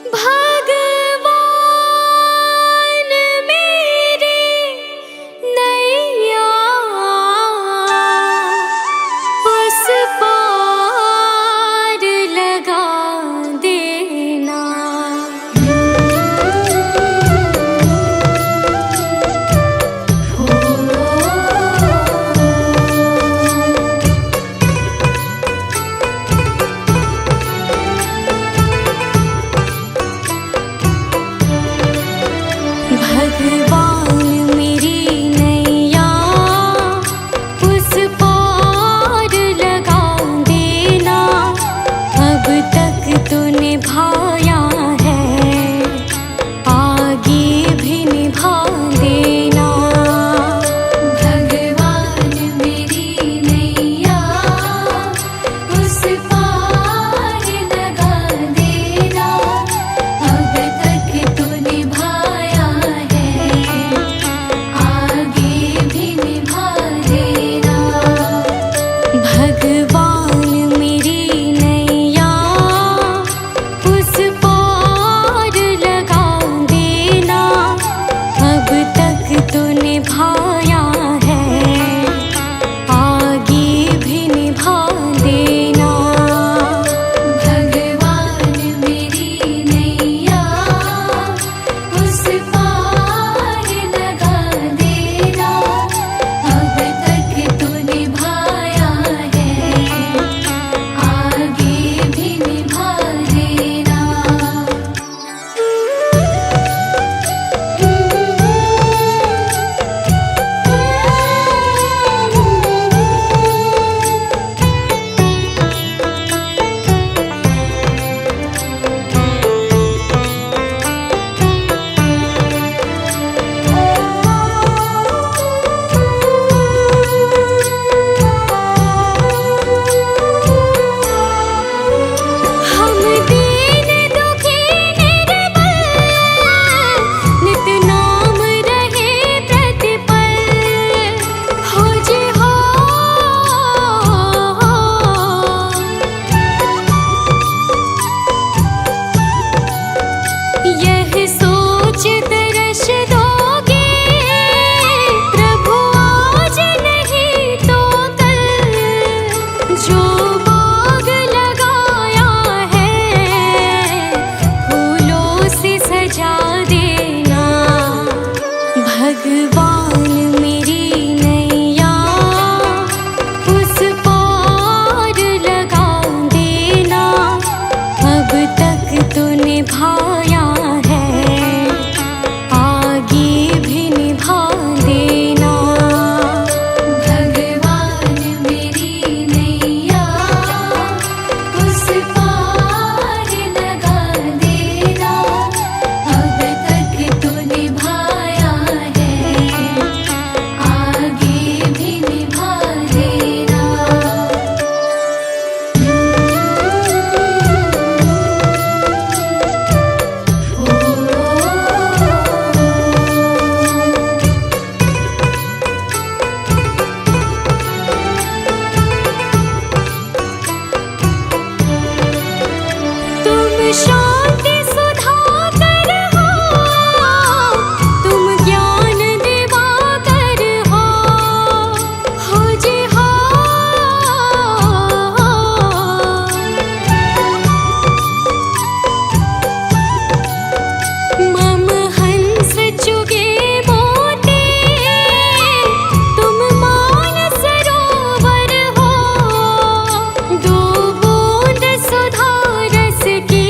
भगवान मेरी नैया उस पार लगा देना। भगवान मेरी नैया उस पार लगा देना। अब तक तो निभाया है, आगे भी निभा देना। भगवान मेरी नैया उस पार लगा देना। अब तक तो निभाया है, आगे भी निभा देना। भगवान मेरी नैया उस पार लगा देना। अब तक तो निभाया है, आगे भी निभा देना। भगवान मेरी नैया उस पार लगा देना। अब तक तो निभाया है, आगे भी निभा देना। हम दीन दुखी निर्बल, नित नाम रहे प्रतिपल। हो जी हो, यह सोच तरस दोगे प्रभु आज नहीं तो कल। जो बाग लगाया है फूलों से सजा देना। भगवान मेरी नैया उस पार लगा देना। अब तक तो निभाया है, आगे भी निभा देना। भगवान मेरी नैया उस पार लगा देना। अब तक तो निभाया है, आगे भी निभा देना। तुम शांति सुधाकर हो, तुम ज्ञान दिवाकर हो। हो जी हो, मम हंस चुगे मोती, तुम मान सरोवर हो। दो बूंद सुधा रस की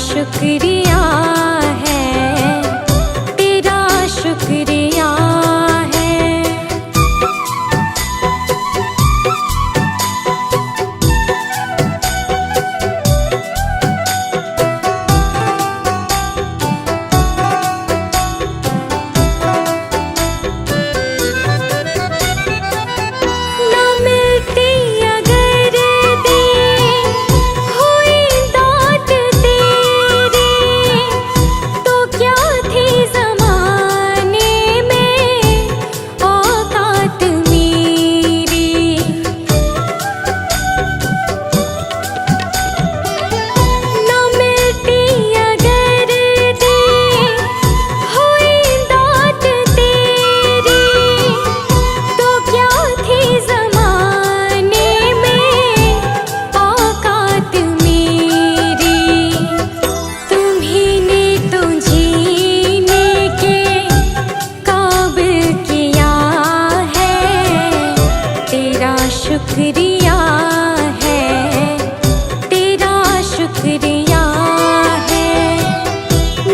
शुक्रिया है, तेरा शुक्रिया है। ना मिलती अगर देर हुई दाद तेरी, तो क्या थी ज़माने में औकात मेरी। ना मिलती अगर देर हुई दाद तेरी, तो क्या थी ज़माने में औकात मेरी। तुम्हीं ने तो जीने के काबिल किया है, तेरा शुक्रिया है, तेरा शुक्रिया है।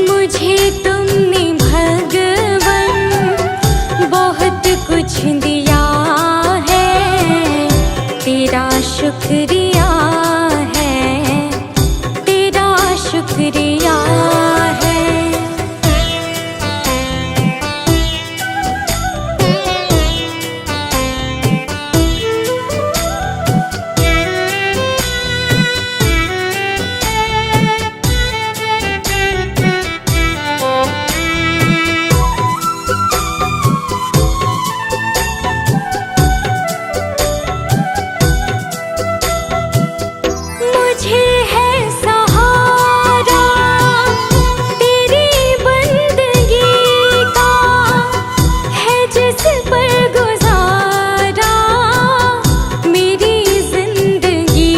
मुझे तुमने भगवन बहुत कुछ दिया है, तेरा शुक्रिया है, तेरा शुक्रिया है। मुझे है सहारा तेरी बंदगी का, है जिस पर गुजारा मेरी जिंदगी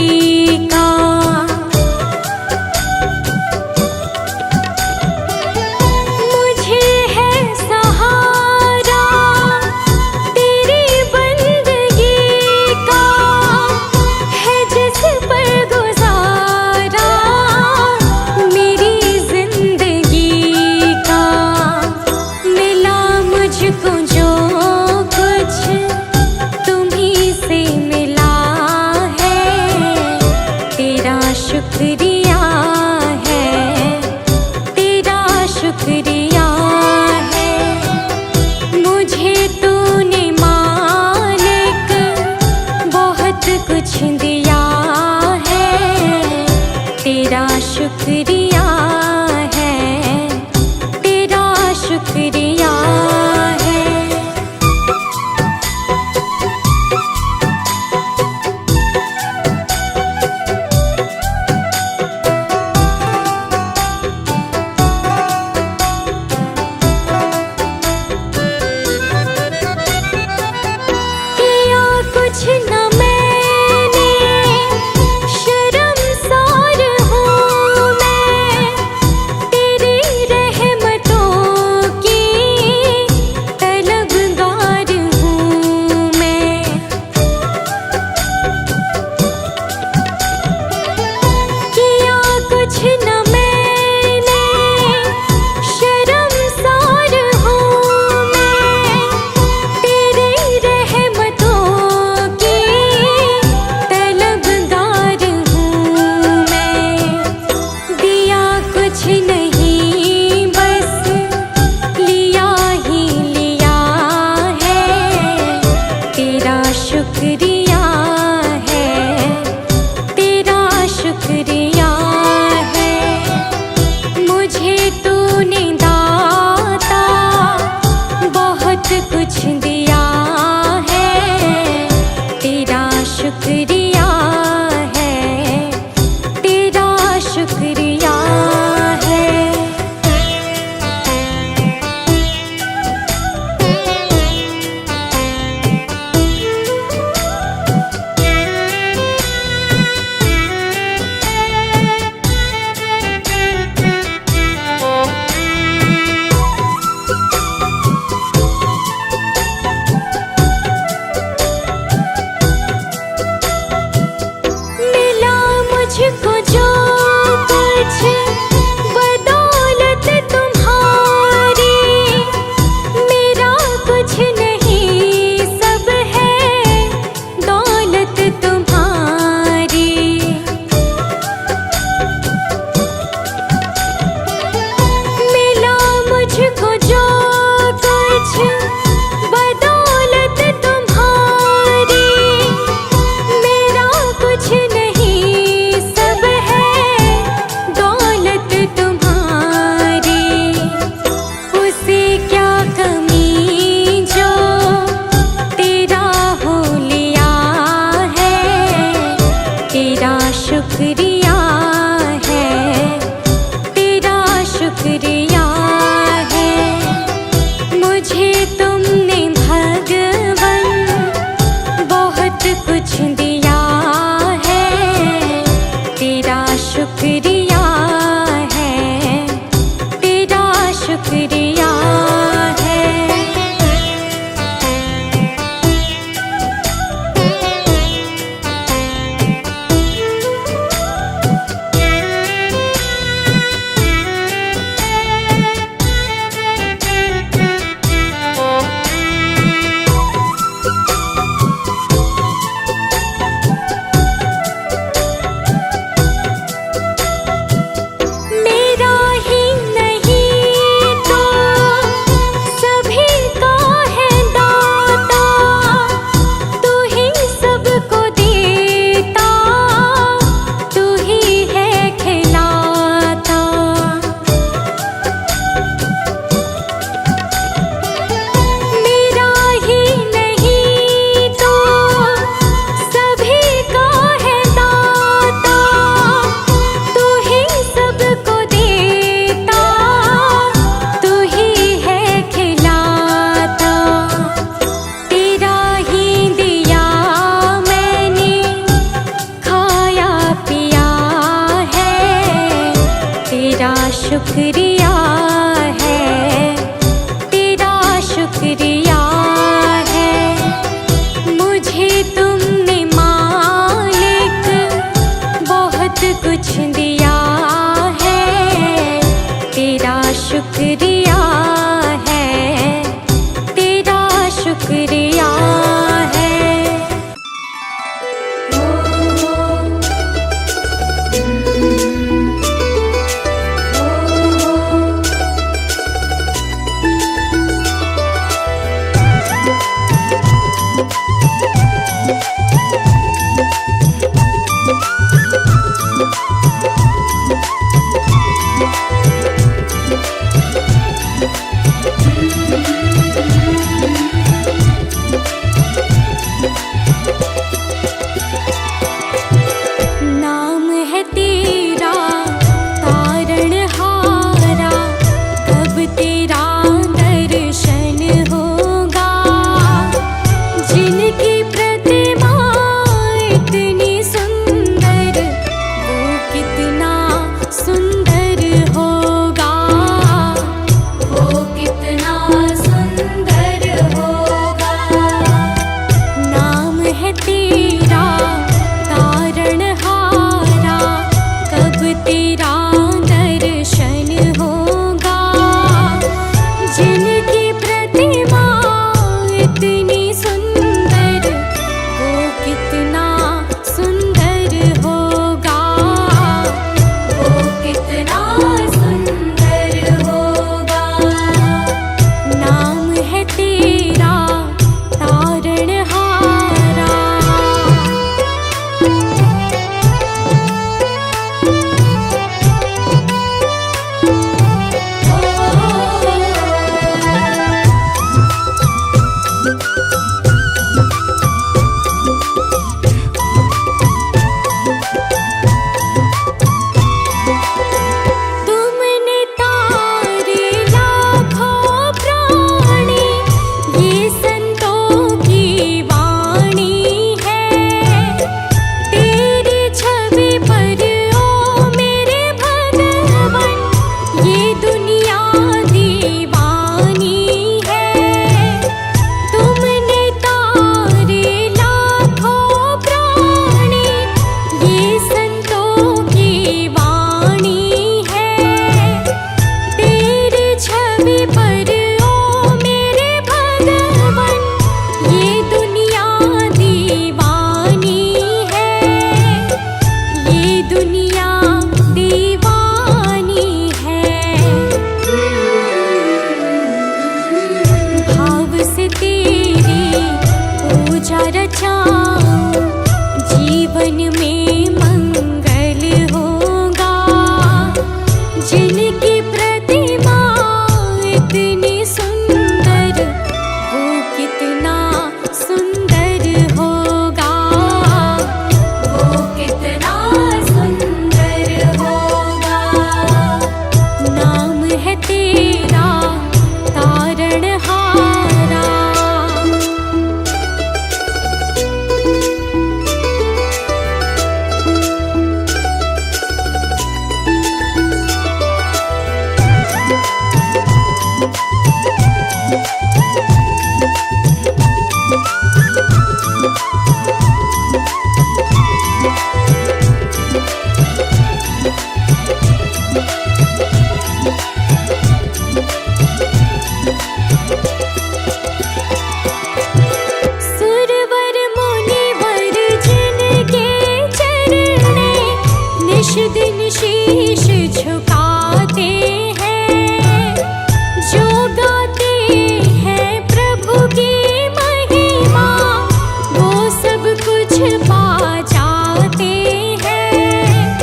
का। मुझे है सहारा तेरी बंदगी का, है जिस पर गुजारा मेरी जिंदगी का। मिला मुझको जो कुछ तुम्हीं से मिला है, तेरा शुक्रिया है, तेरा शुक्रिया है। मुझे तूने मालिक बहुत कुछ दिया है, तेरा शुक्रिया है, तेरा शुक्रिया है। किया कुछ न मैंने, शर्मसार हूँ मैं, तेरी रहमतों की तलबगार हूँ मैं। किया कुछ न मैंने, शर्मसार हूँ मैं, तेरी रहमतों की तलबगार हूँ मैं। दिया कुछ नहीं बस लिया ही लिया है, तेरा शुक्रिया है, तेरा शुक्रिया है। मुझे तूने दाता बहुत कुछ दिया है, तेरा शुक्रिया है, तेरा शुक्रिया है। शुक्रिया है, तेरा शुक्रिया है। मुझे तुमने मालिक बहुत कुछ दिया है, तेरा शुक्रिया है, तेरा शुक्रिया है। नाम है तेरा तारणहारा, कब तेरा दर्शन होगा। जिनकी प्रतिमा इतनी सुंदर, वो कितना सुंदर होगा, वो कितना सुंदर होगा। नाम है तेरा तारणहारा, कब तेरा दर्शन होगा। जिनकी प्रतिमा इतनी सुंदर, वो कितना सुंदर होगा, वो कितना सुंदर होगा। नाम है तेरा तारणहारा। तुमने तारे लाखों प्राणी, ये संतों की वाणी है। तेरी छवि पर ओ मेरे भगवन, ये दुनिया दीवानी है। तुमने तारे लाखों प्राणी, ये संतों की वाणी है। तेरी छवि पर ओ मेरे भगवन, ये दुनिया दीवानी है, ये दुनिया दीवानी है। भाव से तेरी पूजा रचाऊं, जीवन में मंगल होगा। जिनकी प्रतिमा इतनी सुंदर, वो कितना सुंदर होगा, वो कितना सुंदर होगा। नाम है तेरा तारणहारा। सुरवर मुनिवर जिनके चरणे, निश दिन शीश झुकाते हैं। जो गाते हैं प्रभु की महिमा, वो सब कुछ पा जाते हैं।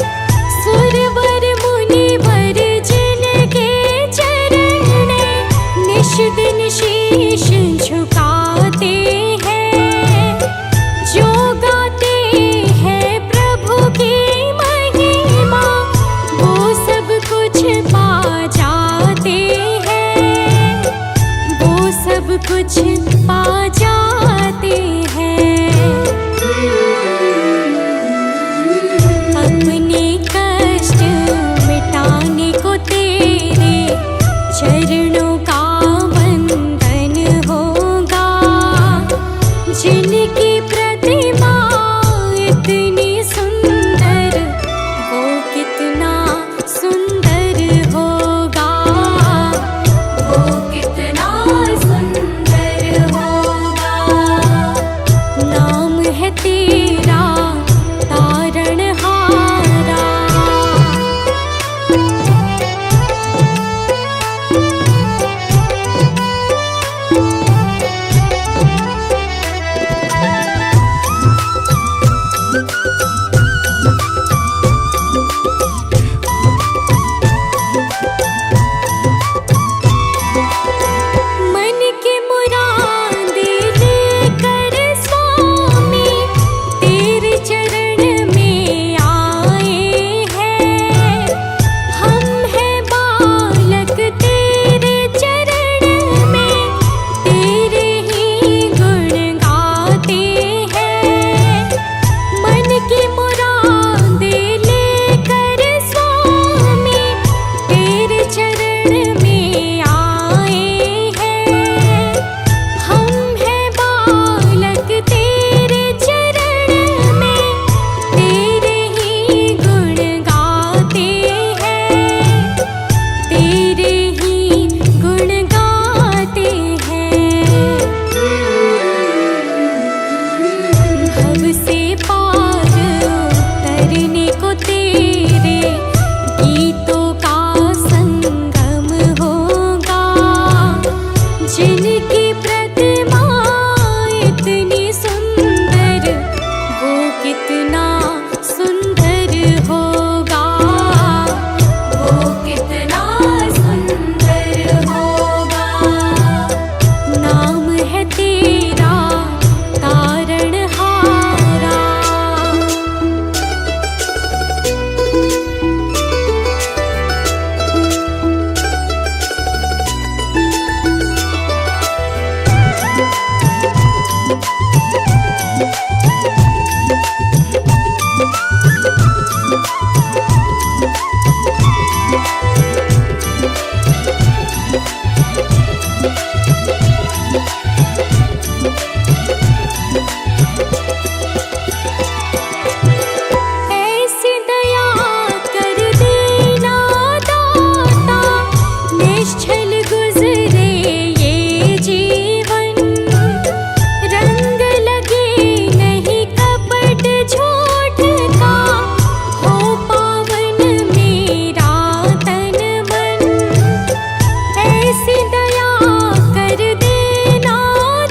सुरवर मुनिवर जिनके तेरे ही गुण गाते हैं। भव से पार उतरने को तेरे गीतों का संगम होगा। जिनकी प्रतिमा इतनी सुंदर, वो कितना सुंदर होगा। वो कितना सुंदर होगा। नाम है तेरा तारणहारा। ऐसी दया कर देना दाता, निश्चल गुजरे ये जीवन। रंग लगे नहीं कपट झूठ का, हो पावन मेरा तन मन। ऐसी दया कर देना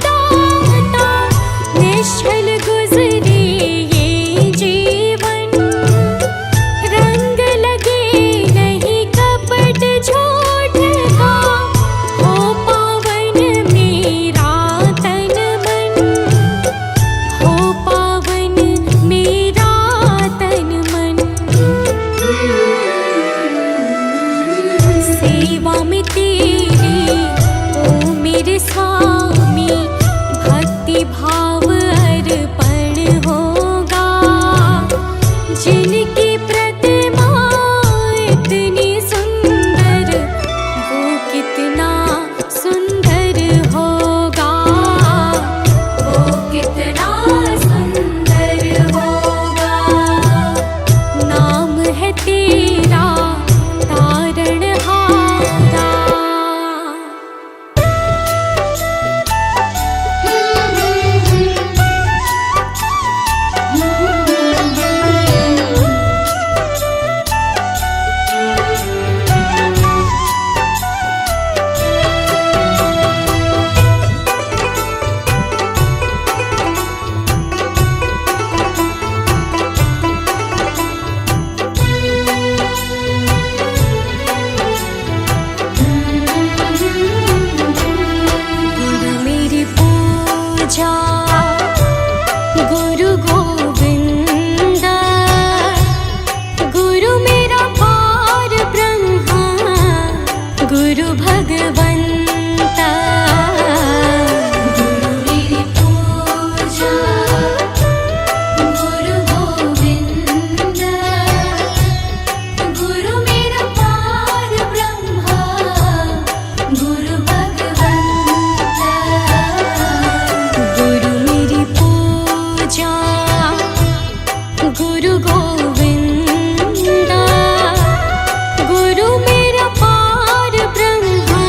दाता, निश्चल गुजरे ये जीवन। रंग लगे नहीं कपट झूठ का, हो पावन मेरा तन मन। हो पावन मेरा तन मन। सेवा में तेरी ओ मेरे स्वामी, भक्ति भाव अर्पण होगा। जिनकी प्रतिमा इतनी सुंदर, वो कितना सुंदर होगा। वो कितना सुंदर होगा। नाम है तेरा तारणहारा। गुरु मेरी पूजा, गुरु गोविंद। गुरु मेरा पार ब्रह्मा, गुरु भगवंत। गुरु मेरी पूजा, गुरु गोविंद। गुरु मेरा पार ब्रह्मा, गुरु भगवंत। गुरु मेरी पूजा, गुरु गोविंद। गुरु मेरा पार ब्रह्मा,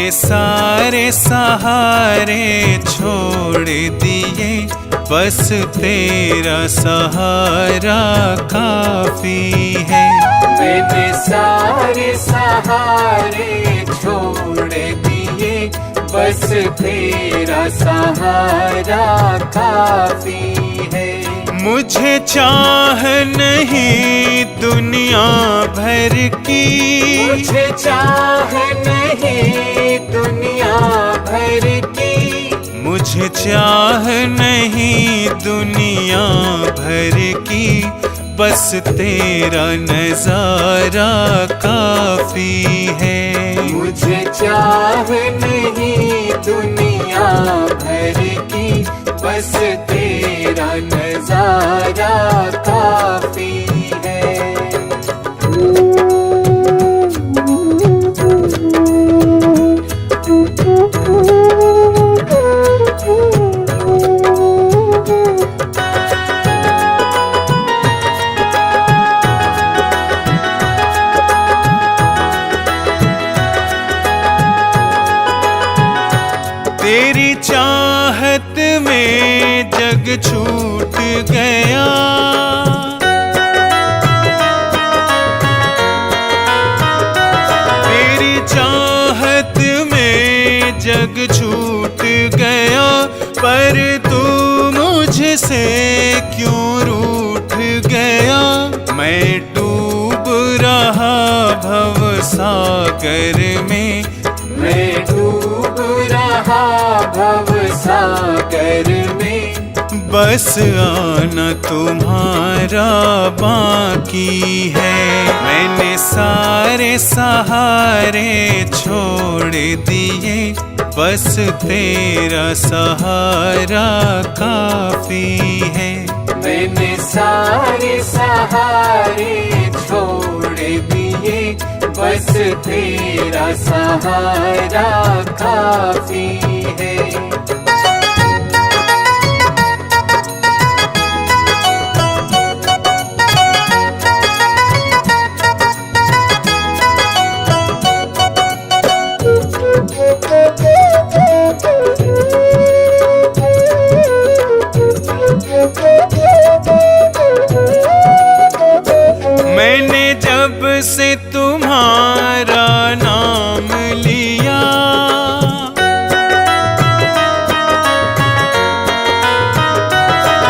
मैंने सारे सहारे छोड़ दिए, बस तेरा सहारा काफी है। मैंने सारे सहारे छोड़ दिए, बस तेरा सहारा काफी है। मुझे चाह नहीं दुनिया भर की, मुझे चाह नहीं दुनिया भर की, मुझे चाह नहीं दुनिया भर की, बस तेरा नजारा काफी है। मुझे चाह नहीं दुनिया भर की, बस तेरा नजारा काफी है। तेरी चाहत में जग छूट गया, तेरी चाहत में जग छूट गया, पर तू मुझसे क्यों रूठ गया। मैं डूब रहा भव सागर में, मैं डूब रहा भव सागर में, बस आना तुम्हारा बाकी है। मैंने सारे सहारे छोड़ दिए, बस तेरा सहारा काफी है। मैंने सारे सहारे छोड़ दिए, बस तेरा सहारा काफी है। मैंने जब से तुम्हारा नाम लिया,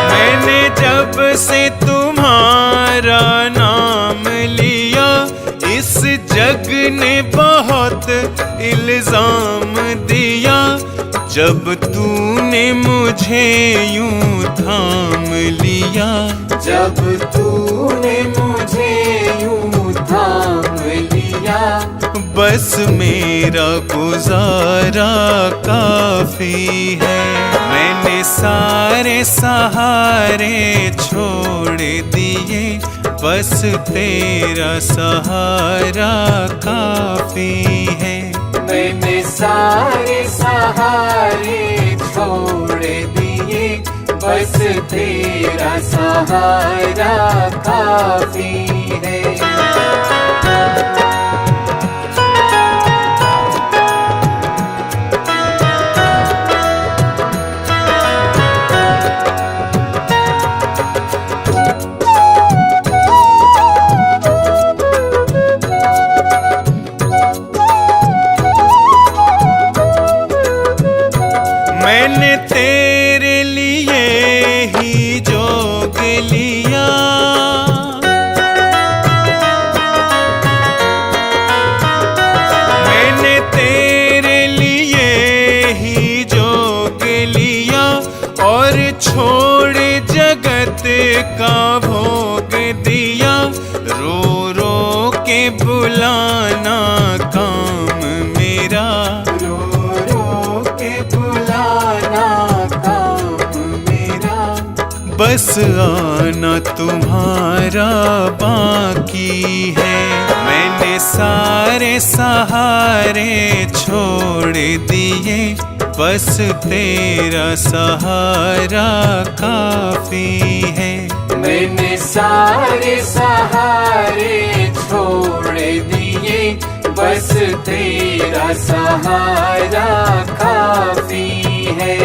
मैंने जब से तुम्हारा नाम लिया, इस जग ने बहुत इल्जाम दिया। जब तूने मुझे यूं थाम लिया, जब तूने मुझे यूं थाम लिया, बस मेरा गुजारा काफी है। मैंने सारे सहारे छोड़ दिए, बस तेरा सहारा काफी है। मैंने सारे सहारे छोड़ दिए, बस तेरा सहारा काफी है। मैंने तेरे लिए ही जोग लिया, मैंने तेरे लिए ही जोग लिया, और छोड़ जगत का भोग दिया। रो रो के बुलाना काम मेरा, रो रो के बुलाना काम मेरा, बस आना तुम्हारा बाकी है। मैंने सारे सहारे छोड़ दिए, बस तेरा सहारा काफी है। मैंने सारे सहारे छोड़ दिए, बस बस तेरा सहारा काफी है।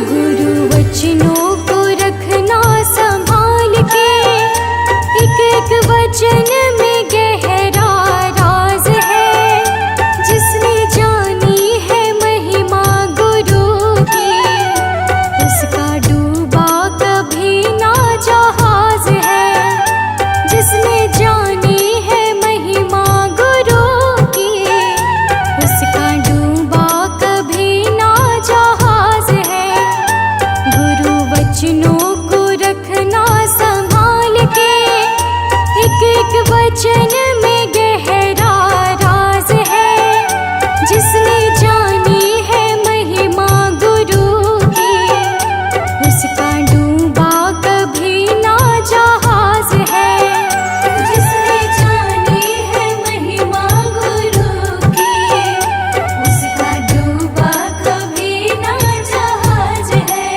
गुरु वचनों को रखना संभाल के, एक एक वचन में गहरा राज है। जिसने जानी है महिमा गुरु की, उसका डूबा कभी ना जहाज है। जिसने जानी है महिमा गुरु की, उसका डूबा कभी ना जहाज है। गुरु वचनों को रखना संभाल के, एक एक वचन में गहरा राज है। जिसने जानी है महिमा गुरु की, उसका डूबा कभी ना जहाज है। जिसने जानी है महिमा गुरु की, उसका डूबा कभी ना जहाज है।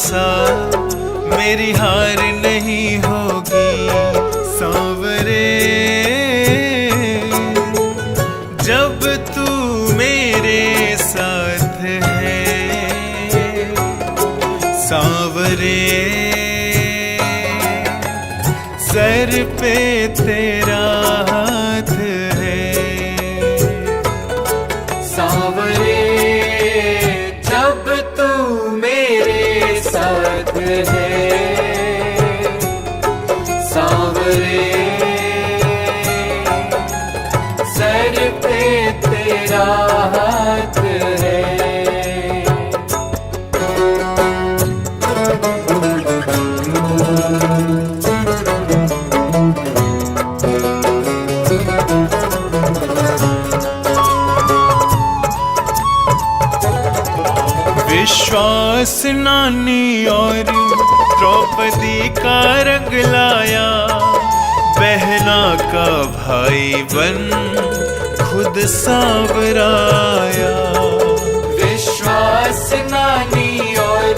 भरोसा मेरी हार नहीं होगी सांवरे। जब तू मेरे साथ है सांवरे, सर पे तेरा हाथ है सांवरे। जब तू मेरे साथ है सांवरे, सर पे तेरा हाथ है। विश्वास नानी और द्रौपदी का रंग लाया, बहना का भाई बन खुद सांवराया। विश्वास नानी और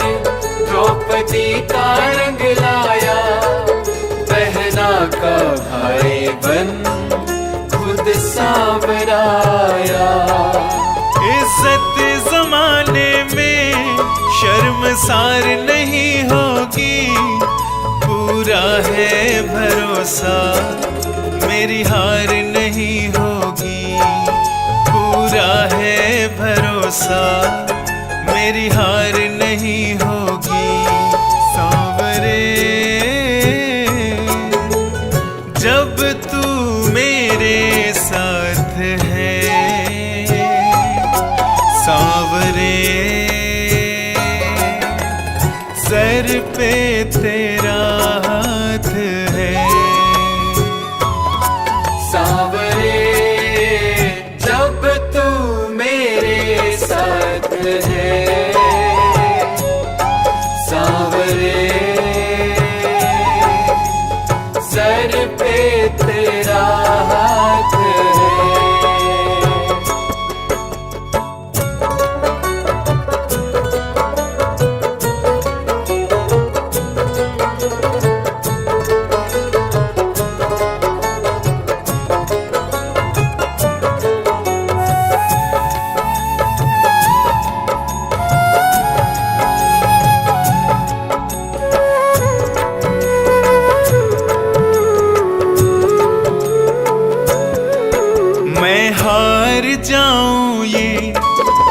द्रौपदी का रंग लाया, बहना का भाई बन खुद सांवराया। इज्जत जमाने में शर्मसार नहीं होगी, पूरा है भरोसा मेरी हार नहीं होगी। पूरा है भरोसा मेरी हार नहीं होगी सांवरे। जब तू मेरे साथ है सांवरे, सर पे तेरा हाथ है सांवरे। जब तू मेरे साथ है सांवरे, सर पे तेरा हाथ है। मैं हार जाऊं ये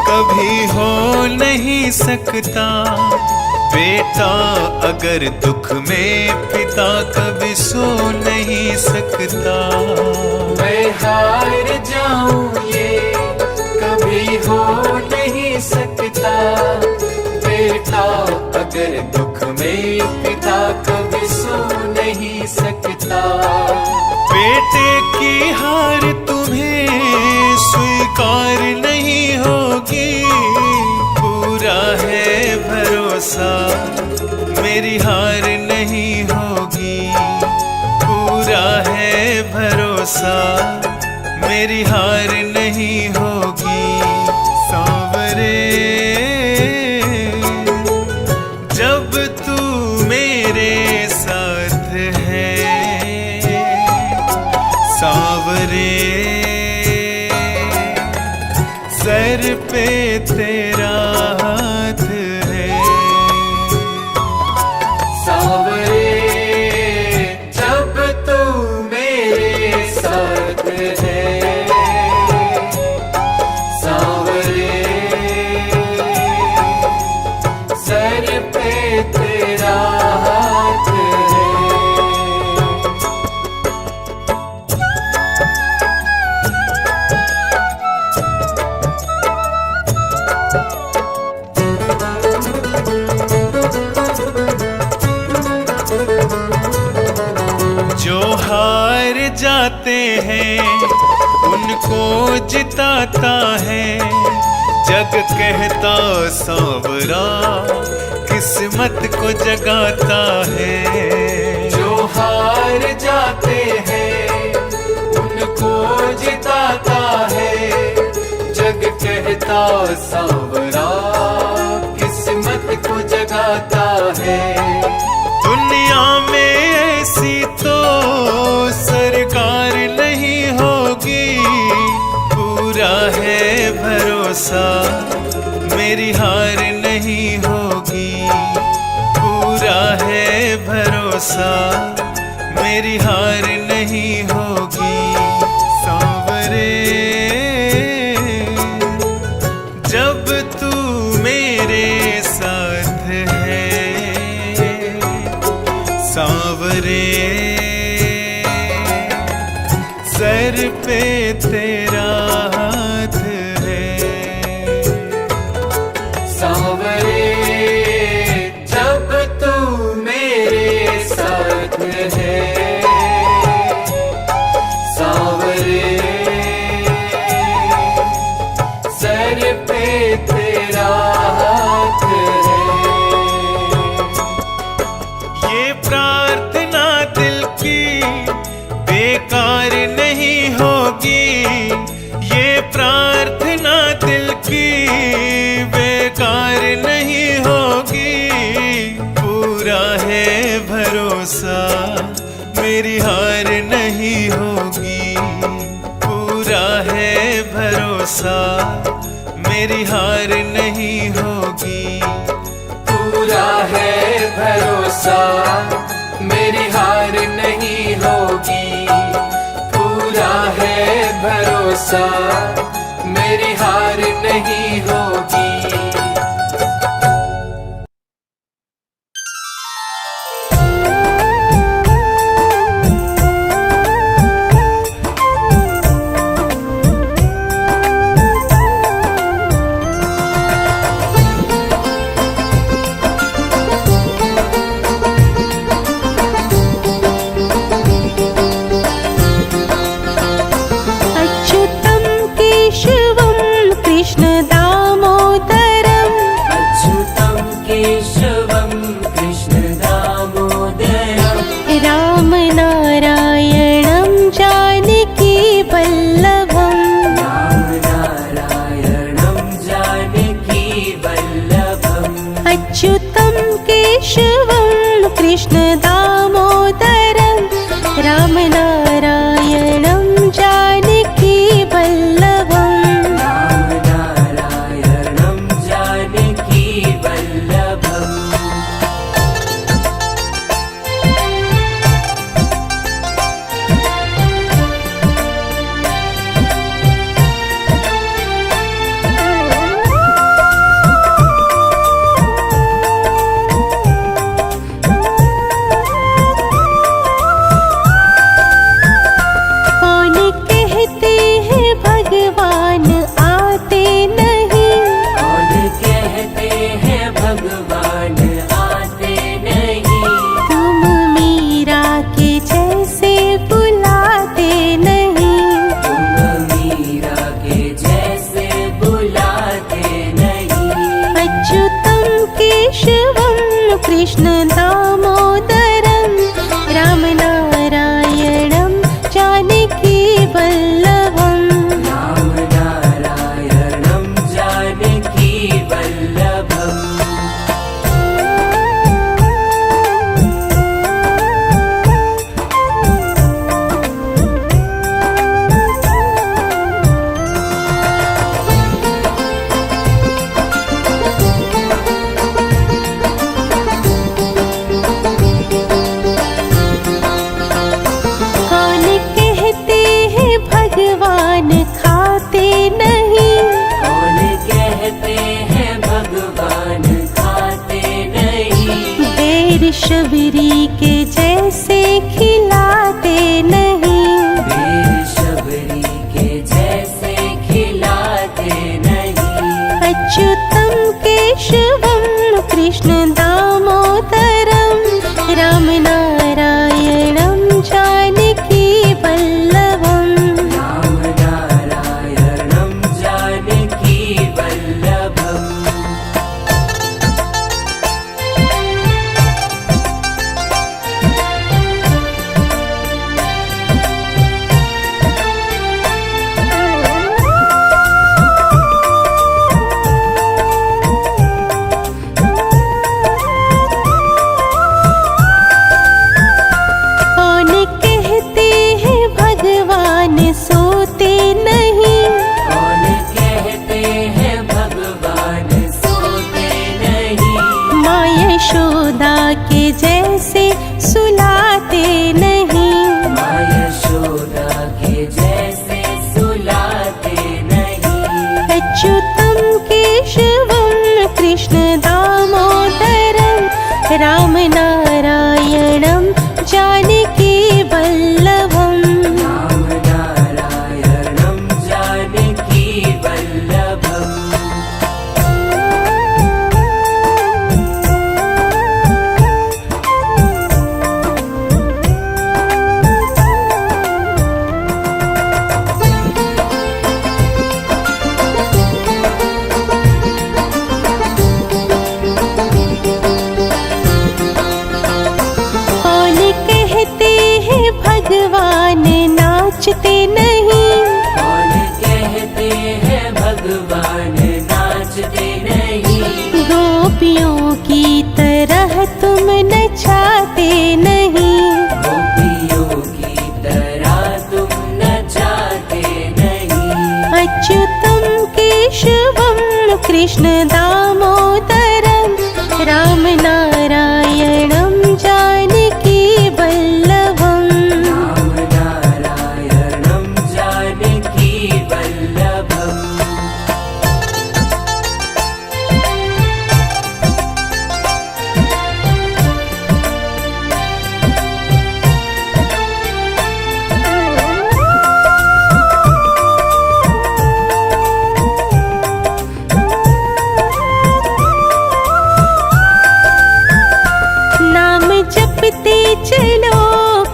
कभी हो नहीं सकता, बेटा अगर दुख में पिता कभी सो नहीं सकता। मैं हार जाऊं ये कभी हो नहीं सकता, बेटा अगर दुख में पिता कभी सो नहीं सकता। बेटे की हार तुम्हें स्वीकार नहीं होगी, पूरा है भरोसा मेरी हार नहीं होगी। पूरा है भरोसा मेरी हार नहीं होगी सांवरे। जब तू मेरे साथ है सांवरे, सर पे तेरा हाथ है सांवरे। जब तू मेरे साथ है सांवरे, सर पे तेरा हाथ है। जो हार जाते हैं उनको जिताता है, जग कहता सांवरा किस्मत को जगाता है। जो हार जाते हैं उनको जिताता है, जग कहता सांवरा किस्मत को जगाता है। दुनिया में ऐसी तो सरकार नहीं होगी, पूरा है भरोसा मेरी हार नहीं होगी, पूरा है भरोसा मेरी हार नहीं होगी। सांवरे जब तू मेरे साथ है, सांवरे सर पे तेरा हाथ है। सांवरे जब तू मेरे साथ है, सांवरे सर पे तेरा हाथ है। ये प्रार्थना दिल की बेकार नहीं होगी, ये प्रार्थना दिल की बेकार नहीं होगी, पूरा है भरोसा मेरी हार नहीं होगी, पूरा है भरोसा मेरी हार नहीं होगी। पूरा है भरोसा मेरी हार नहीं होगी, पूरा है भरोसा मेरी हार नहीं होगी। अच्युतं केशवं कृष्णदामोदरम्, अच्युतं केशवं कृष्णदामोदरम्, रामनारायणं जानकीवल्लभम्, रामनारायणं जानकीवल्लभम्। अच्युतं केशवं कृष्णदामोदरम्, रामनारायणं जानकीवल्लभम्, रामनारायणं जानकीवल्लभम्। कौन कहते हैं भगवान आते नहीं, कौन कहते हैं भगवान आते नहीं, तुम मीरा के जैसे बुलाते नहीं, तुम मीरा के जैसे बुलाते नहीं। अच्युतं केशवं कृष्णदामोदरम्, रामनारायणं जानकीवल्लभम्, रामनारायणं जानकीवल्लभम्। कौन कहते हैं भगवान खाते नहीं, कौन कहते हैं भगवान खाते नहीं, बेर शबरी के जैसे खिलाते नहीं, बेर शबरी के जैसे खिलाते नहीं। अच्युतं केशवं कृष्णदामोदरम्, रामनारायणं जानकीवल्लभम्, रामनारायणं जानकीवल्लभम्। गोपियों की तरह तुम नचाते नहीं, गोपियों की तरह तुम नचाते नहीं। अच्युतम केशवम कृष्ण दामोदरम राम नारायणम जानकी वल्लभम। राम नारायणं जानकी वल्लभम्। नाम जपते चलो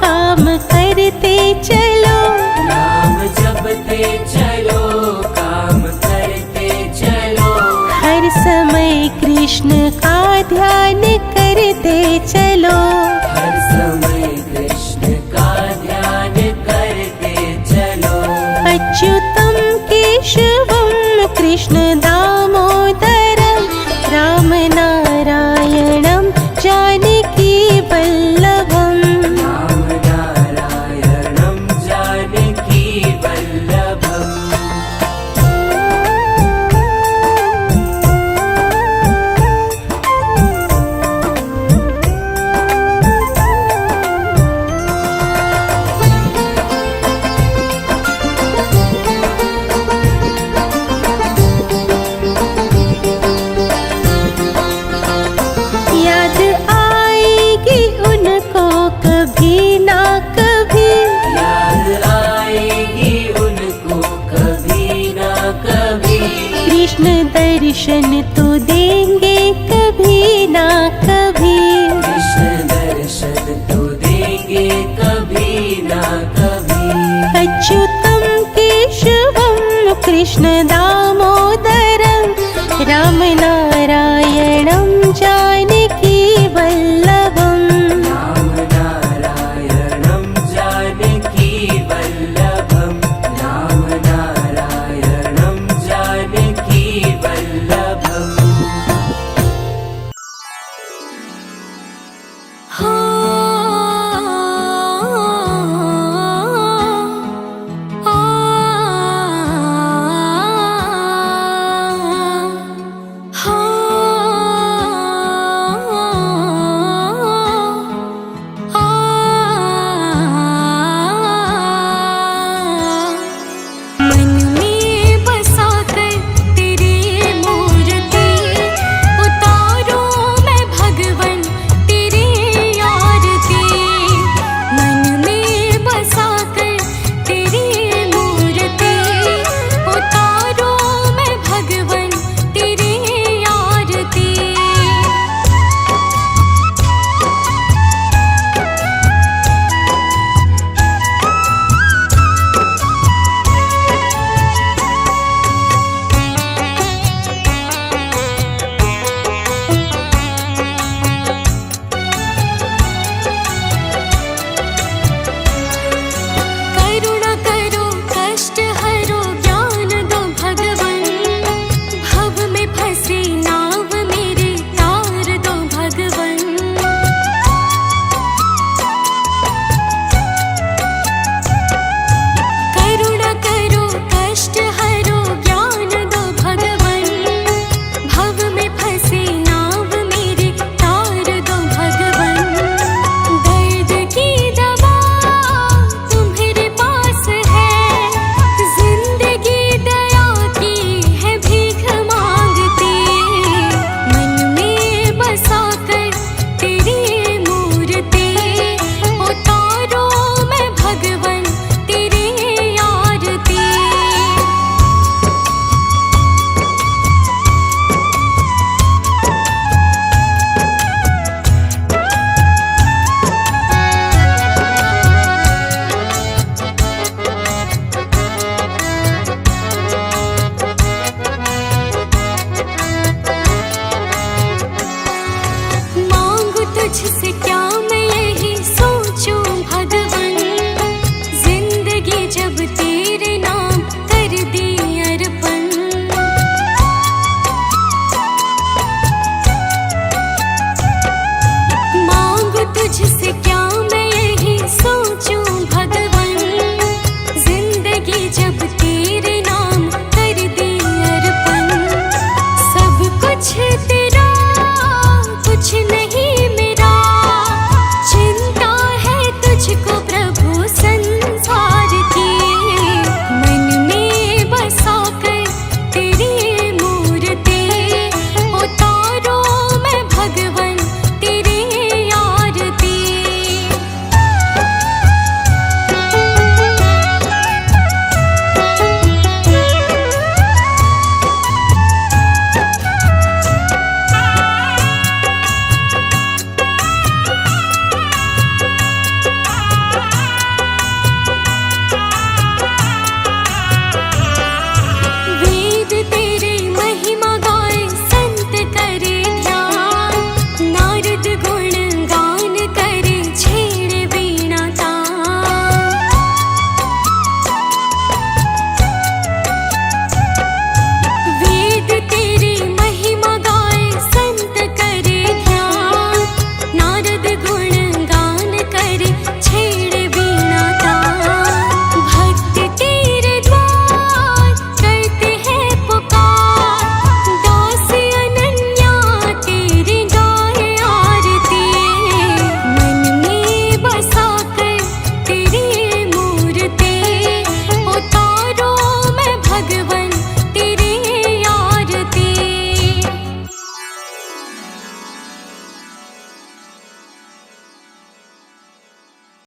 काम करते चलो, नाम जपते चलो काम करते चलो। हर समय कृष्ण का ध्यान करते चलो। हर समय कृष्ण का ध्यान करते चलो। अच्युतम केशवम कृष्ण दामोदरम राम नारायणम जानकी वल्लभम। राम नारायणं जानकी वल्लभम्। याद आएगी उनको कभी ना कभी, याद आएगी उनको कभी ना कभी। कृष्ण दर्शन तो देंगे